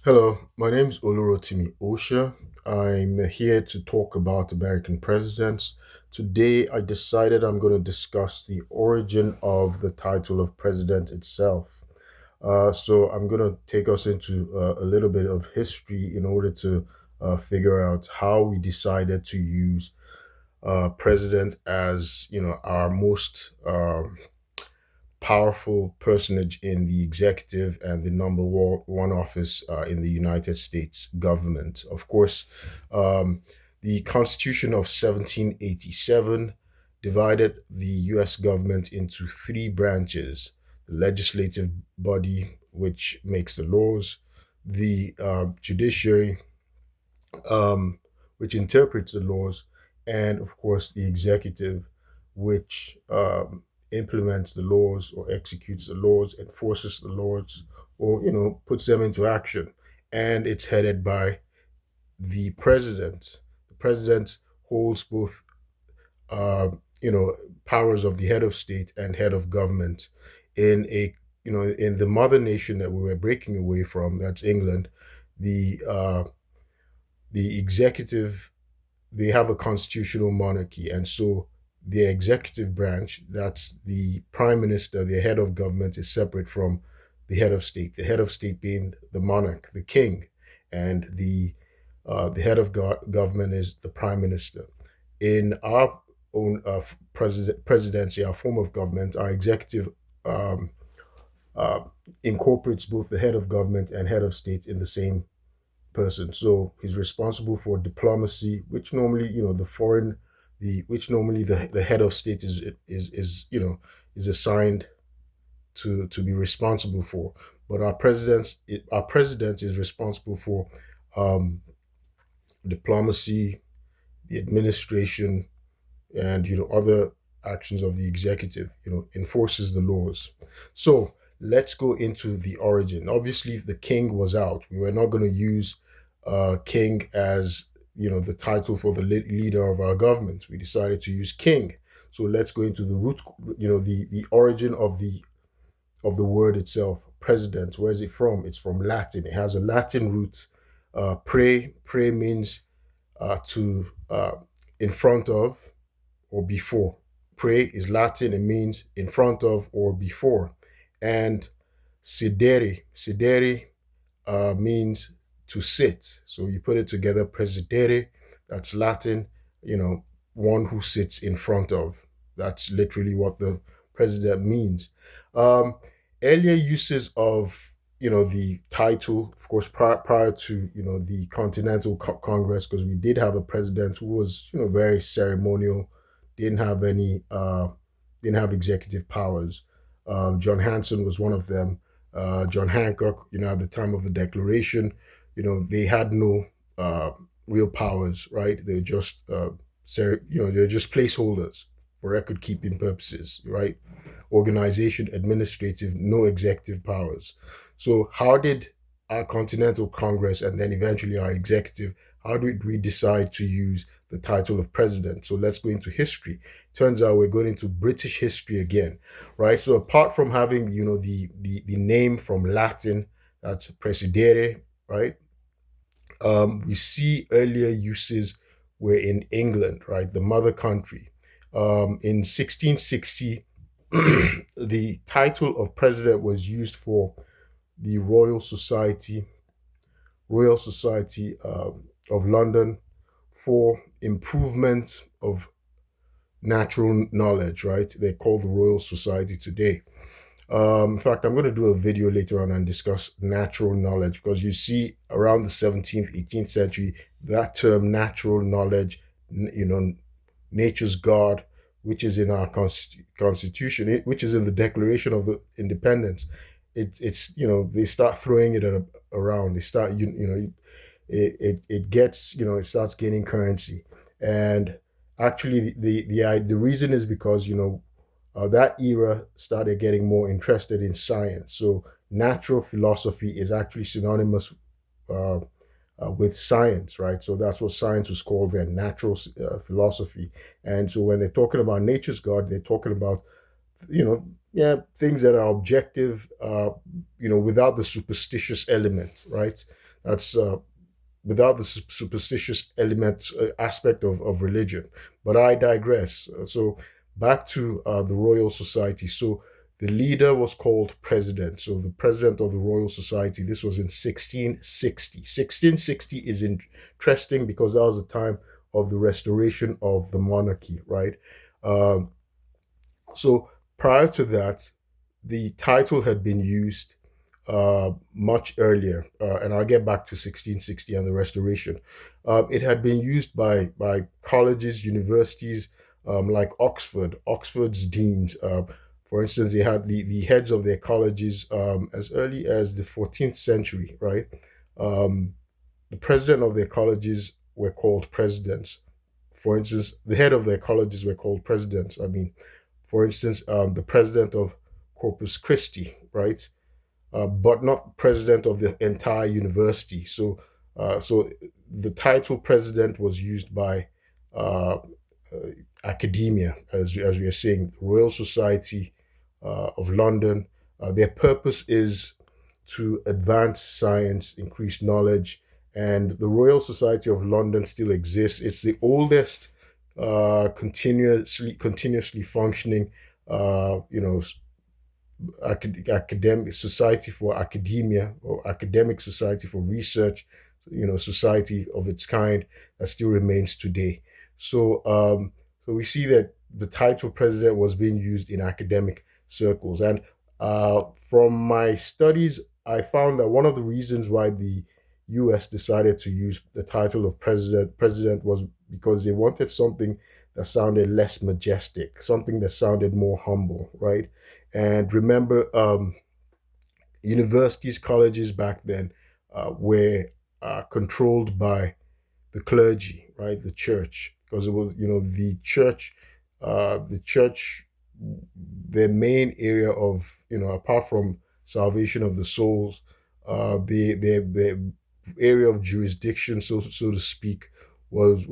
Hello, my name is Olurotimi Osha. I'm here to talk about American presidents. Today, I decided I'm going to discuss the origin of the title of president itself. So, I'm going to take us into a little bit of history in order to figure out how we decided to use president as our most powerful personage in the executive and the number one office in the United States government. Of course, um, the Constitution of 1787 divided the US government into three branches: the legislative body, which makes the laws, the judiciary, um, which interprets the laws, and of course the executive, which implements the laws or executes the laws, enforces the laws, or puts them into action. And it's headed by the president. The president holds both, uh, you know, powers of the head of state and head of government in in the mother nation that we were breaking away from. That's England. The executive, they have a constitutional monarchy, and so the executive branch, that's the prime minister, the head of government, is separate from the head of state. The head of state being the monarch, the king, and the head of government is the prime minister. In our own presidency, our form of government, our executive um, uh, incorporates both the head of government and head of state in the same person. So he's responsible for diplomacy, which normally, the foreign, the which normally the head of state is assigned to be responsible for. But our president is responsible for um, diplomacy, the administration, and other actions of the executive. Enforces the laws. So let's go into the origin. Obviously, the king was out. We were not going to use king as the title for the leader of our government. We decided to use king. So let's go into the root, the origin of the word itself. President, where is it from? It's from Latin. It has a Latin root. Pre means to in front of or before. Pre is Latin. It means in front of or before. And sedere means to sit. So you put it together, presidere, that's Latin, one who sits in front of. That's literally what the president means. Um, Earlier uses of the title, of course, prior to the Continental Congress, because we did have a president who was very ceremonial, didn't have any didn't have executive powers. John Hanson was one of them. John Hancock, at the time of the Declaration, they had no uh, real powers, right? They're just they're just placeholders for record keeping purposes, right? Organization, administrative, no executive powers. So how did our Continental Congress and then eventually our executive, how did we decide to use the title of president? So let's go into history. Turns out we're going into British history again, right? So apart from having, the name from Latin, that's presidere, right? We see earlier uses were in England, right, the mother country. In 1660, the title of president was used for the Royal Society of London for improvement of natural knowledge, right? They're called the Royal Society today. In fact, I'm going to do a video later on and discuss natural knowledge because you see around the 17th, 18th century, that term natural knowledge, nature's God, which is in our constitution, which is in the Declaration of the Independence. It's they start throwing it around. They start it gets it starts gaining currency, and actually the reason is because that era started getting more interested in science. So natural philosophy is actually synonymous uh, with science, right? So that's what science was called then, natural philosophy. And so when they're talking about nature's God, they're talking about, yeah, things that are objective, without the superstitious element, right? That's without the superstitious element aspect of religion. But I digress. So back to the Royal Society. So the leader was called president. So the president of the Royal Society. This was in 1660. 1660 is interesting because that was the time of the restoration of the monarchy, right? Um, so prior to that, the title had been used much earlier, and I'll get back to 1660 and the restoration. It had been used by colleges, universities like Oxford, Oxford's deans. For instance, they had the heads of their colleges as early as the 14th century, right? Um, the president of their colleges were called presidents. For instance, the head of their colleges were called presidents. I mean, for instance, the president of Corpus Christi, right? But not president of the entire university. So the title president was used by uh, academia, as we are saying, the Royal Society of London. Their purpose is to advance science, increase knowledge, and the Royal Society of London still exists. It's the oldest continuously functioning, you know, academic society for academia or academic society for research, society of its kind that still remains today. So we see that the title president was being used in academic circles, and from my studies, I found that one of the reasons why the U.S. decided to use the title of president was because they wanted something that sounded less majestic, something that sounded more humble, right? And remember, universities, colleges back then were controlled by the clergy, right? The church, because it was, the church, their main area of, apart from salvation of the souls, their area of jurisdiction, so to speak, was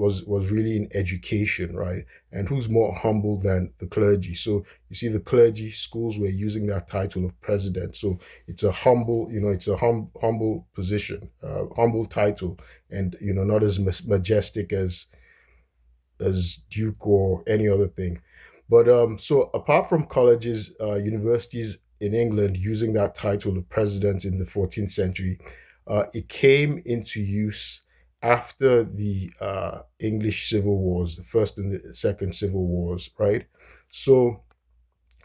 really in education, right? And who's more humble than the clergy? So you see, the clergy schools were using that title of president. So it's a humble, it's a humble position, humble title, and not as majestic as duke or any other thing. But so apart from colleges, universities in England using that title of president in the 14th century, it came into use after the English Civil Wars, the first and the second Civil Wars, right? So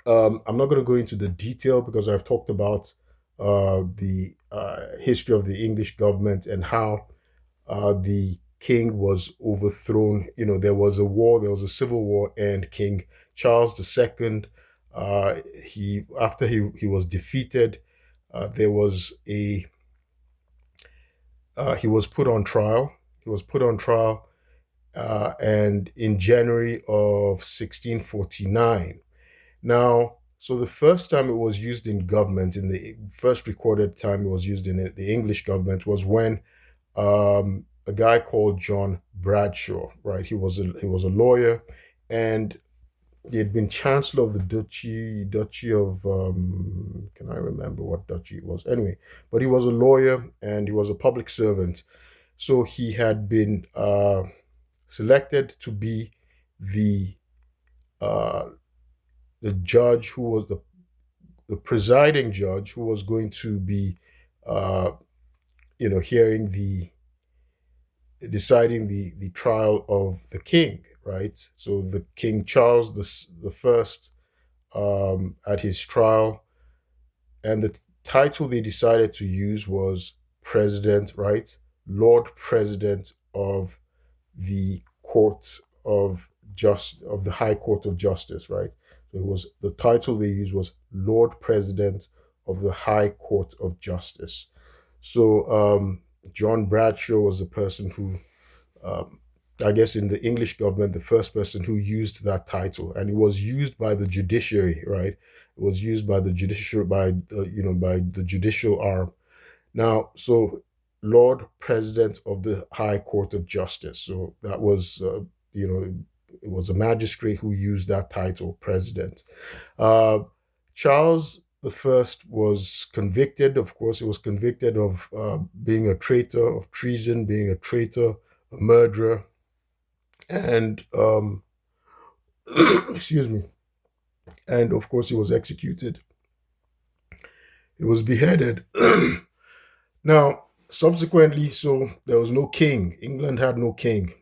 I'm not going to go into the detail because I've talked about the history of the English government and how the king was overthrown. There was a war, there was a civil war, and King Charles II, he after he was defeated, there was a he was put on trial. He was put on trial, and in January of 1649. Now, so the first time it was used in government, in the first recorded time it was used in the English government, was when a guy called John Bradshaw, right? He was a lawyer, and he had been chancellor of the duchy of can I remember what duchy it was? Anyway, but he was a lawyer and he was a public servant, so he had been selected to be the uh, the judge who was the presiding judge who was going to be uh, hearing the deciding the trial of the king, right? So the King Charles the first, at his trial, and the title they decided to use was President, right? Lord President of the Court of of the High Court of Justice, right? So it was the title they used was Lord President of the High Court of Justice. So John Bradshaw was the person who, um, I guess, in the English government, the first person who used that title, and it was used by the judiciary, right? It was used by the judicial by the judicial arm. Now, so Lord President of the High Court of Justice. So that was, it was a magistrate who used that title, President. Uh, Charles. the first was convicted. Of course, he was convicted of being a traitor, of treason, being a traitor, a murderer, and excuse me. And of course, he was executed. He was beheaded. Now, subsequently, so there was no king. England had no king.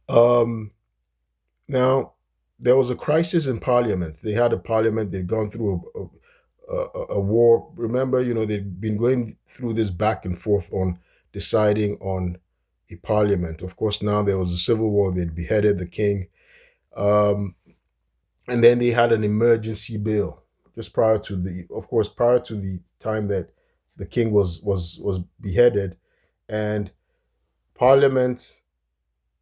Um, Now, there was a crisis in Parliament. They had a Parliament. They'd gone through a war. Remember, they'd been going through this back and forth on deciding on a Parliament. Of course, now there was a civil war. They'd beheaded the king, um, and then they had an emergency bill just prior to the time that the king was beheaded, and Parliament,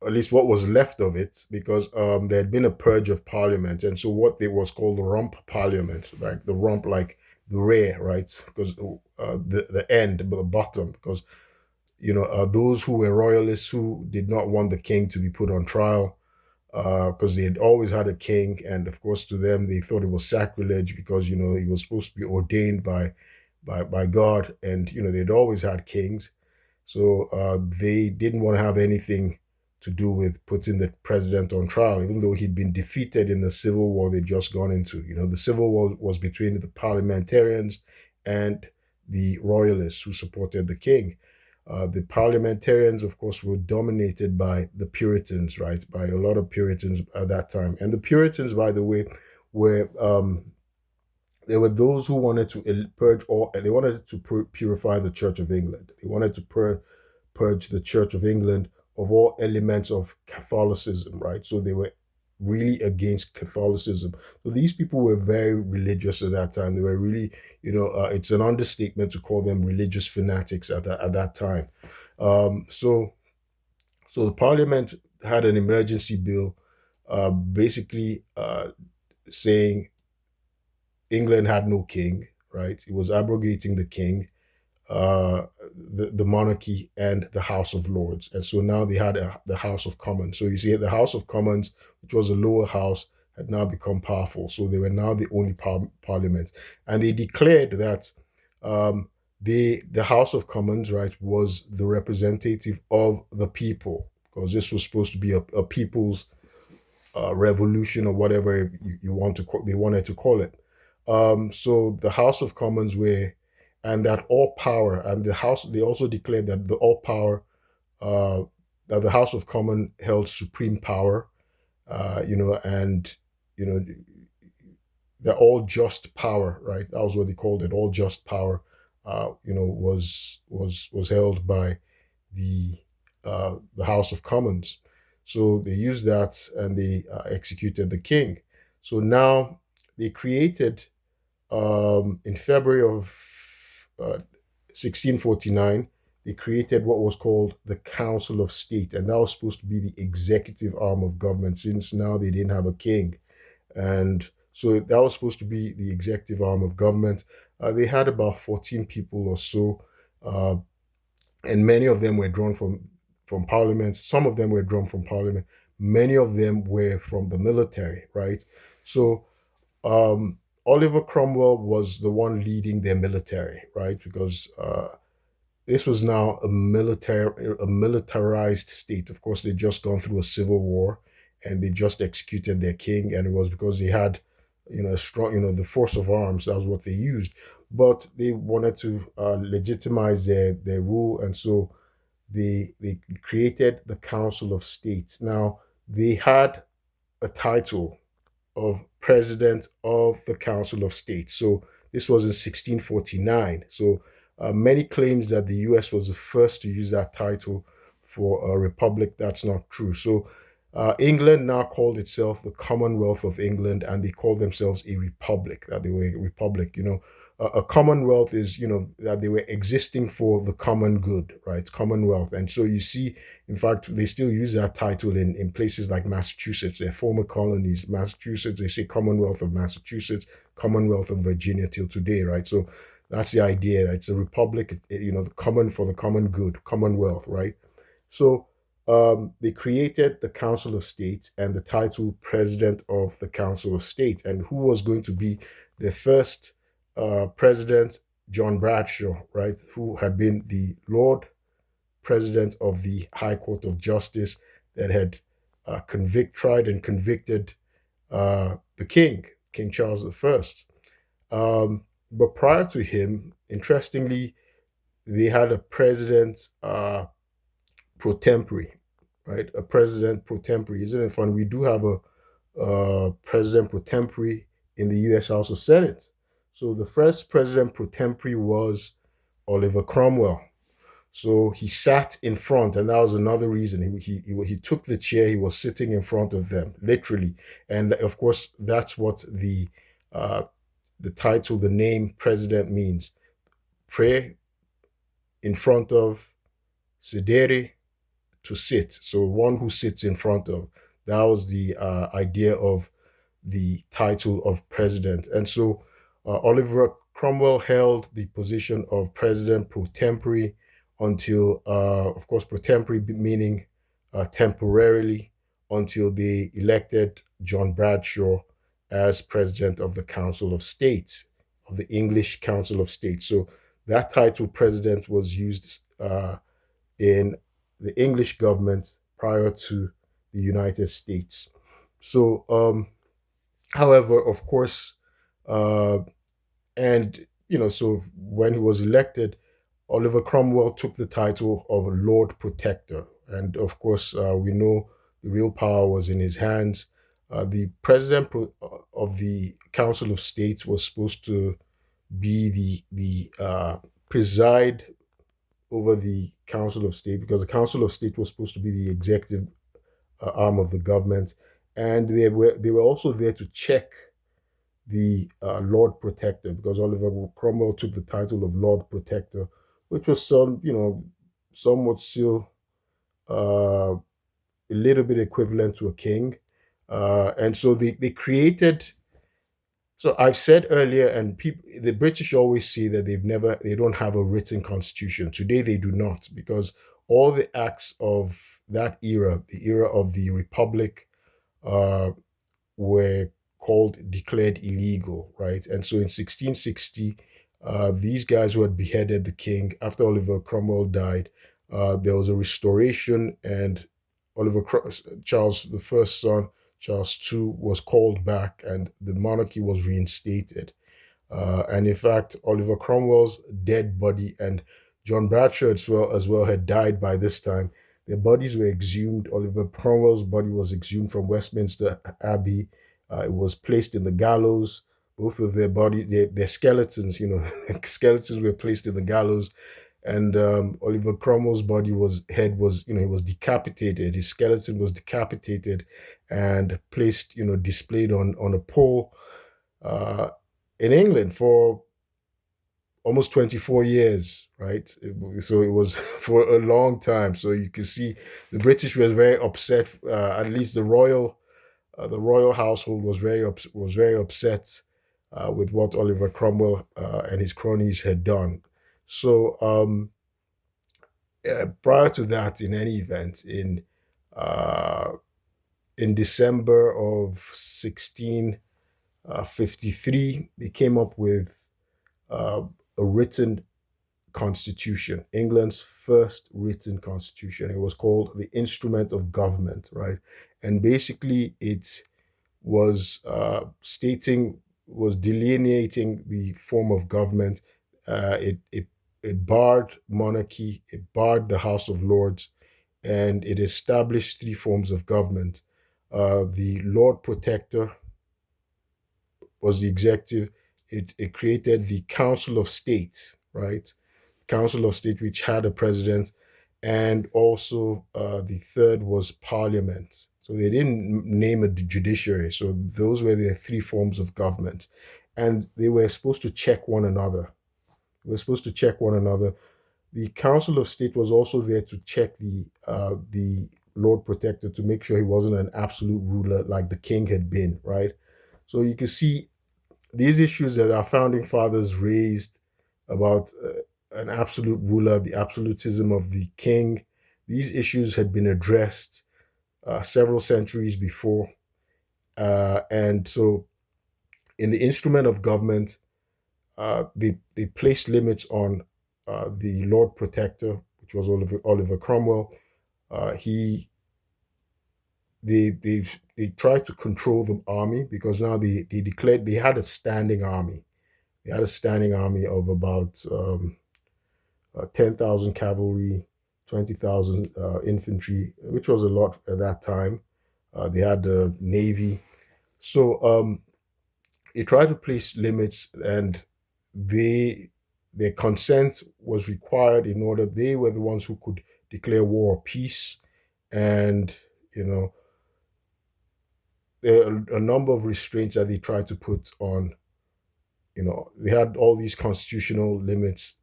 at least what was left of it, because there had been a purge of parliament, and so what they was called the rump parliament, right? The rump, like the rear, right? Because the end, but the bottom, because those who were royalists who did not want the king to be put on trial, because they had always had a king, and of course to them they thought it was sacrilege because he was supposed to be ordained by God, and they'd always had kings, so they didn't want to have anything to do with putting the president on trial, even though he'd been defeated in the civil war they'd just gone into. The civil war was between the parliamentarians and the royalists who supported the king. The parliamentarians, of course, were dominated by the Puritans, right? By a lot of Puritans at that time. And the Puritans, by the way, were there were those who wanted to purge all. They wanted to purify the Church of England. They wanted to purge the Church of England of all elements of Catholicism, right? So they were really against Catholicism. So these people were very religious at that time. They were really, it's an understatement to call them religious fanatics at that time. So the Parliament had an emergency bill, basically saying England had no king, right? It was abrogating the king, the monarchy, and the House of Lords. And so now they had the House of Commons. So you see, the House of Commons, which was a lower house, had now become powerful. So they were now the only parliament. And they declared that the House of Commons, right, was the representative of the people, because this was supposed to be a people's revolution, or whatever you want to call, they wanted to call it. So the House of Commons were, and that all power, and the House, they also declared that the all power, uh, that the House of Commons held supreme power, and you know, the all just power, right? That was what they called it, all just power. Was held by the House of Commons. So they used that and they executed the king. So now they created, in February of 1649, they created what was called the Council of State, and that was supposed to be the executive arm of government, since now they didn't have a king. And so that was supposed to be the executive arm of government. They had about 14 people or so, uh, and many of them were drawn from parliament. Some of them were drawn from parliament. Many of them were from the military, right? So Oliver Cromwell was the one leading their military, right? Because this was now a militarized state. Of course, they'd just gone through a civil war, and they just executed their king, and it was because they had, a strong, the force of arms. That was what they used, but they wanted to legitimize their rule, and so they created the Council of States. Now they had a title of President of the Council of States. So this was in 1649. So many claims that the U.S. was the first to use that title for a republic. That's not true. So England now called itself the Commonwealth of England, and they called themselves a republic. That they were a republic. A commonwealth is, that they were existing for the common good, right? Commonwealth. And so you see, in fact, they still use that title in places like Massachusetts, their former colonies. Massachusetts, they say Commonwealth of Massachusetts, Commonwealth of Virginia till today, right? So that's the idea. It's a republic, the common for the common good, Commonwealth, right? So they created the Council of State and the title President of the Council of State. And who was going to be The first president, John Bradshaw, right, who had been the Lord President of the High Court of Justice that had tried and convicted the king, King Charles I. But prior to him, interestingly, they had a president pro tempore, right? A president pro tempore. Isn't it fun? We do have a president pro tempore in the U.S. House of Senate. So the first president pro tempore was Oliver Cromwell. So he sat in front, and that was another reason. He took the chair. He was sitting in front of them, literally, and of course that's what uh, the title, the name president means. Pray in front of, sedere, to sit. So one who sits in front of. That was the idea of the title of president. And so Oliver Cromwell held the position of president pro tempore until, of course, pro tempore meaning temporarily, until they elected John Bradshaw as president of the Council of State, of the English Council of State. So that title, president, was used in the English government prior to the United States. So, however, of course, uh, and so when he was elected, Oliver Cromwell took the title of Lord Protector, and of course, we know the real power was in his hands. The president of the Council of States was supposed to be the preside over the Council of State, because the Council of State was supposed to be the executive arm of the government, and they were also there to check the Lord Protector, because Oliver Cromwell took the title of Lord Protector, which was somewhat still a little bit equivalent to a king, and so they created. So I've said earlier, and people, the British always say that they don't have a written constitution. Today they do not, because all the acts of that era, the era of the Republic, uh, were declared illegal, right? And so in 1660, these guys who had beheaded the king after Oliver Cromwell died, there was a restoration, and Charles the first son, Charles II, was called back, and the monarchy was reinstated. And in fact, Oliver Cromwell's dead body and John Bradshaw as well had died by this time. Their bodies were exhumed. Oliver Cromwell's body was exhumed from Westminster Abbey. It was placed in the gallows. Both of their skeletons, skeletons were placed in the gallows. And Oliver Cromwell's head was, he was decapitated. His skeleton was decapitated and placed, displayed on a pole uh, in England for almost 24 years, right? So it was for a long time. So you can see the British were very upset. At least the royal household was very upset with what Oliver Cromwell and his cronies had done. So prior to that, in any event, uh, in December of 1653, they came up with uh, a written constitution, England's first written constitution. It was called the Instrument of Government, right? And basically, it was delineating the form of government. It barred monarchy, it barred the House of Lords, and it established three forms of government. The Lord Protector was the executive. It created the Council of State, right? Council of State, which had a president, and also the third was Parliament. So they didn't name a judiciary. So those were their three forms of government, and they were supposed to check one another. They were supposed to check one another. The Council of State was also there to check the Lord Protector, to make sure he wasn't an absolute ruler like the king had been, right? So you can see these issues that our founding fathers raised about an absolute ruler, the absolutism of the king. These issues had been addressed several centuries before, and so In the instrument of government, they placed limits on the Lord Protector, which was Oliver Cromwell. He they tried to control the army because now they declared they had a standing army. They had a standing army of about 10,000 cavalry, 20,000 infantry, which was a lot at that time. They had the navy. So they tried to place limits, and they their consent was required in order. They were the ones who could declare war or peace, and you know there are a number of restraints that they tried to put on. They had all these constitutional limits,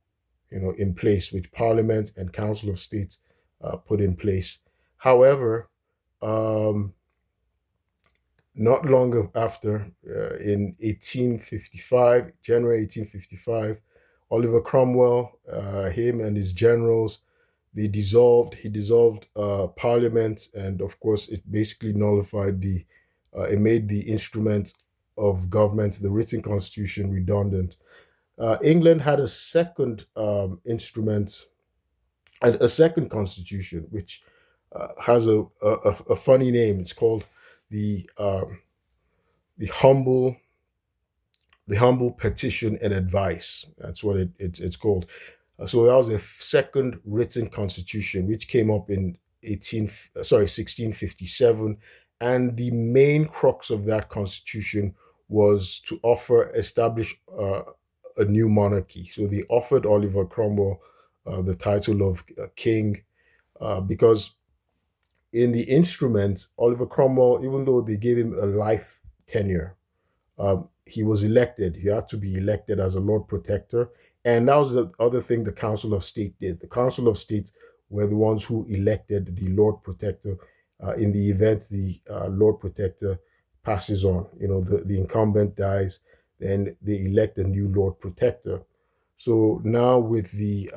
in place, which Parliament and Council of State put in place. However, um, not long after, in 1855, January 1855, Oliver Cromwell, him and his generals, he dissolved Parliament, and of course, it basically nullified it made the instrument of government, the written constitution, redundant. England had a second instrument, a second constitution, which has a funny name. It's called the um, the humble the humble petition and advice. That's what it's called. So that was a second written constitution, which came up in 1657, and the main crux of that constitution was to establish a new monarchy. So they offered Oliver Cromwell the title of king, because in the instrument, Oliver Cromwell, even though they gave him a life tenure, he was elected. He had to be elected as a Lord Protector. And that was the other thing the Council of State did. The Council of State were the ones who elected the Lord Protector in the event the Lord Protector passes on. The incumbent dies, then they elect a new Lord Protector. So now, with the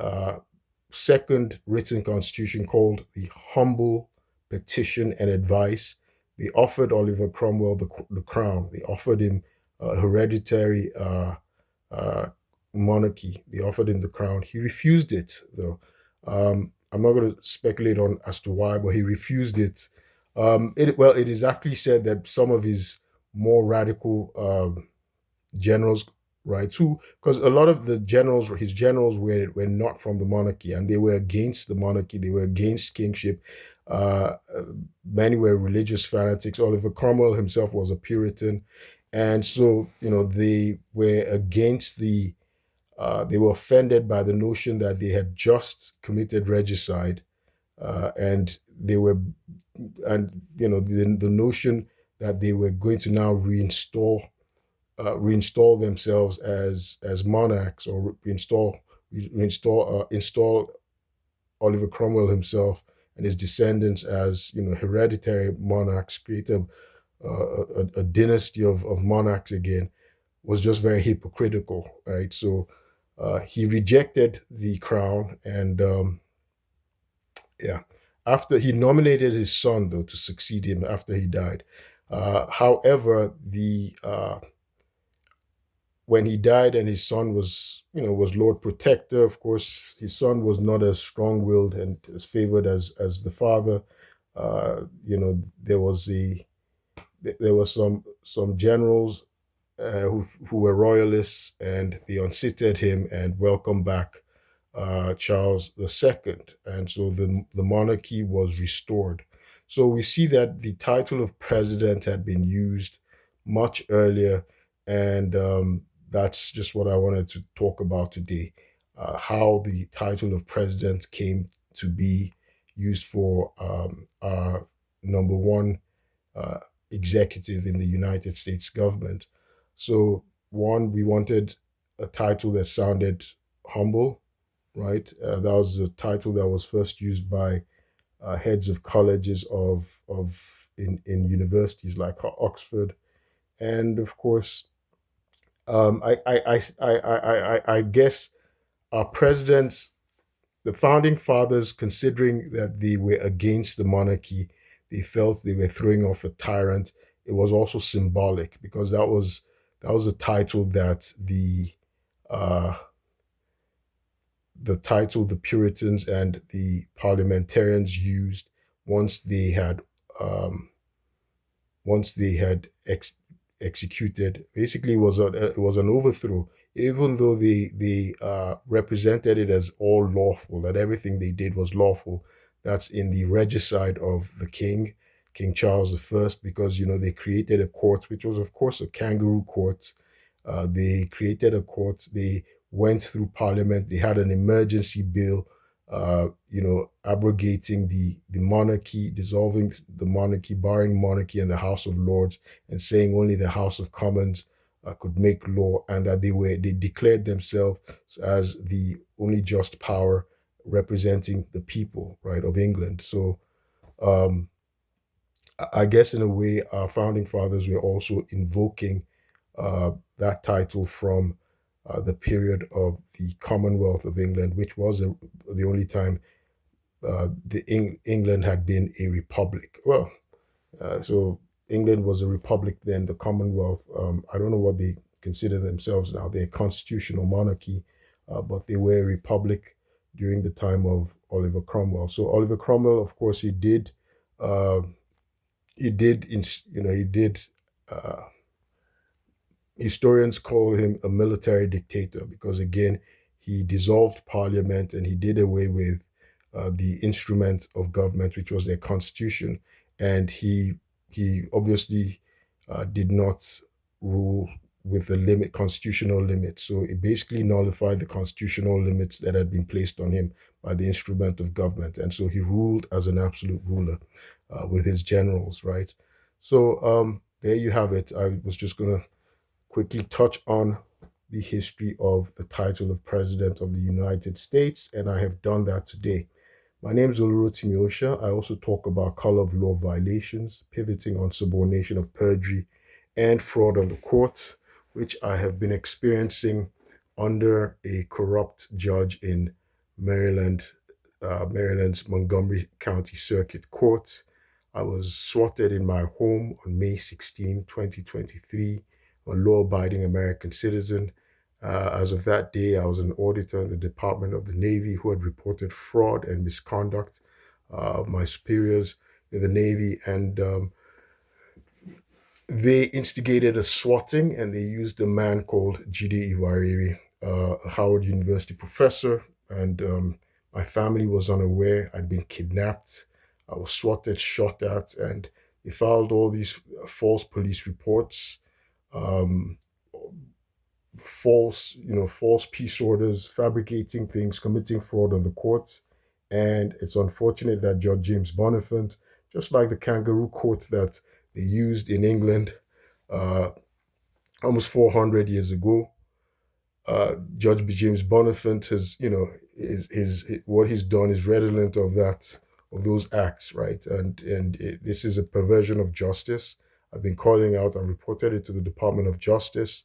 second written constitution called the Humble Petition and Advice, they offered Oliver Cromwell the crown. They offered him hereditary uh, monarchy. They offered him the crown. He refused it, though. I'm not going to speculate on as to why, but he refused it. It is actually said that some of his more radical generals, right? Who, because a lot of his generals were not from the monarchy, and they were against the monarchy. They were against kingship. Uh, Many were religious fanatics. Oliver Cromwell himself was a Puritan, and so they were against the. They were offended by the notion that they had just committed regicide, and they were, and the notion that they were going to now reinstall themselves as monarchs, or install Oliver Cromwell himself and his descendants as hereditary monarchs, create a dynasty of monarchs again, was just very hypocritical, right? So he rejected the crown, and yeah, after he nominated his son though to succeed him after he died. However, the when he died and his son was Lord Protector, of course his son was not as strong-willed and as favored as the father. There was some generals who were royalists, and they unseated him and welcomed back Charles II, and so the monarchy was restored. So we see that the title of president had been used much earlier, and that's just what I wanted to talk about today. How the title of president came to be used for our number one uh, executive in the United States government. So, one, we wanted a title that sounded humble, right? That was the title that was first used by heads of colleges in universities like Oxford, and of course, I guess our presidents, the founding fathers, considering that they were against the monarchy, they felt they were throwing off a tyrant. It was also symbolic because that was That was uh, the title the Puritans and the parliamentarians used once they had um, once they had executed. Basically, it was an overthrow. Even though they represented it as all lawful, that everything they did was lawful. That's in the regicide of the king, King Charles I, because they created a court, which was of course a kangaroo court. They created a court. They went through Parliament. They had an emergency bill, abrogating the monarchy, dissolving the monarchy, barring monarchy and the House of Lords, and saying only the House of Commons could make law, and that they declared themselves as the only just power representing the people, right, of England. So um, I guess in a way, our founding fathers were also invoking that title from the period of the Commonwealth of England, which was the only time England had been a republic. Well, so England was a republic then. The Commonwealth, I don't know what they consider themselves now. They're a constitutional monarchy, but they were a republic during the time of Oliver Cromwell. So Oliver Cromwell, of course, uh, he did. Uh, Historians call him a military dictator because, again, he dissolved parliament and he did away with the instrument of government, which was their constitution, and he obviously did not rule with the constitutional limits. So it basically nullified the constitutional limits that had been placed on him by the instrument of government, and so he ruled as an absolute ruler with his generals, right? So there you have it. I was just gonna quickly touch on the history of the title of President of the United States, and I have done that today. My name is Olurotimi Osha. I also talk about color of law violations, pivoting on subordination of perjury, and fraud on the court, which I have been experiencing under a corrupt judge in Maryland, Maryland's Montgomery County Circuit Court. I was swatted in my home on May 16, 2023. I'm a law-abiding American citizen. As of that day, I was an auditor in the Department of the Navy who had reported fraud and misconduct of my superiors in the Navy, and they instigated a swatting, and they used a man called Jide Iwariri, a Howard University professor, and my family was unaware. I'd been kidnapped. I was swatted, shot at, and they filed all these false police reports, um, false peace orders, fabricating things, committing fraud on the courts. And it's unfortunate that Judge James Bonifant, just like the kangaroo court that they used in England uh, almost 400 years ago, Judge James Bonifant has, what he's done is redolent of those acts, right? And this is a perversion of justice. I've been calling out. I've reported it to the Department of Justice.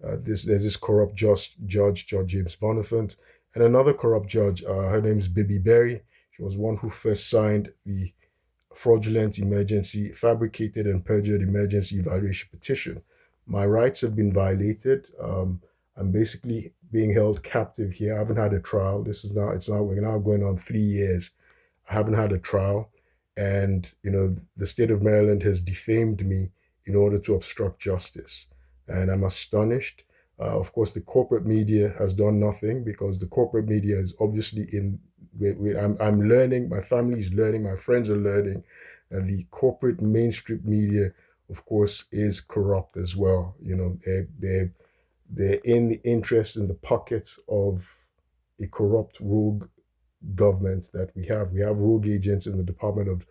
There's this corrupt Judge James Bonifant, and another corrupt judge. Her name's Bibi Berry. She was one who first signed the fraudulent emergency, fabricated and perjured emergency evaluation petition. My rights have been violated. I'm basically being held captive here. I haven't had a trial. We're now going on 3 years. I haven't had a trial. And, the state of Maryland has defamed me in order to obstruct justice. And I'm astonished. Of course, the corporate media has done nothing because the corporate media is obviously I'm learning, my family is learning, my friends are learning, and the corporate mainstream media, of course, is corrupt as well. They're in the interest in the pockets of a corrupt rogue government that we have. We have rogue agents in the Department of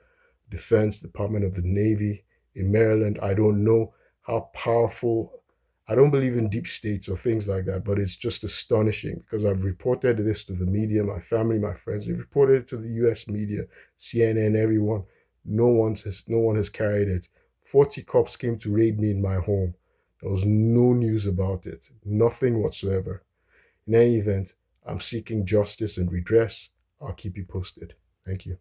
Defense, Department of the Navy, in Maryland. I don't know how powerful. I don't believe in deep states or things like that, but it's just astonishing because I've reported this to the media, my family, my friends. They've reported it to the U.S. media, CNN, everyone. No one has carried it. 40 cops came to raid me in my home. There was no news about it, nothing whatsoever. In any event, I'm seeking justice and redress. I'll keep you posted. Thank you.